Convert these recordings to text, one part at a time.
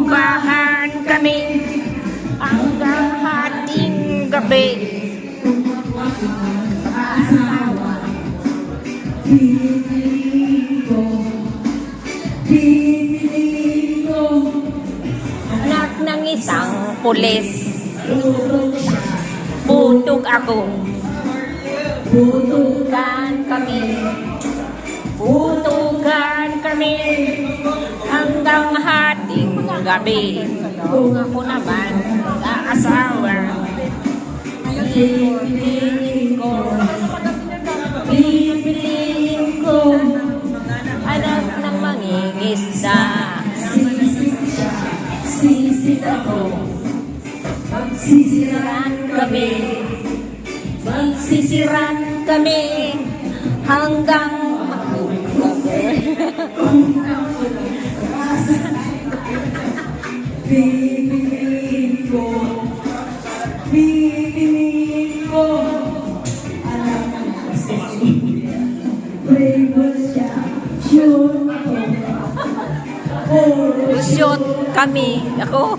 Magsimbahan kami hanggang hating gabi. Mag-aasawa. Anak ng isang pulis. Butog ako. Butugan kami. Butugan kami hanggang hating gabi. Kung ako naman mag-aasawa, pipiliin ko anak ng mangingisda. Sisit ako, magsisiran kami, magsisiran kami hanggang pipiliin ko alam ng kasi playboy siya, shoot shoot kami. Ako.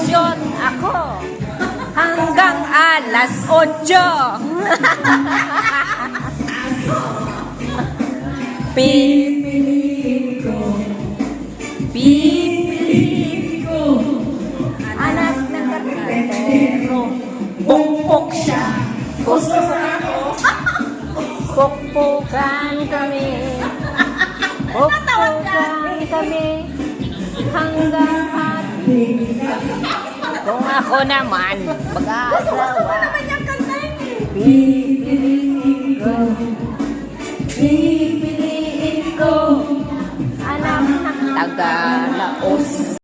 Shoot ako. Hanggang alas 8. pipiliin ko Anak ng karpintero. Pukpok siya. Gusto ako. Pukpukan kami. Pukpukan kami. Hanggang hating. Kung ako naman mag-aasawa, pipiliin ko anak ng taga-Laos.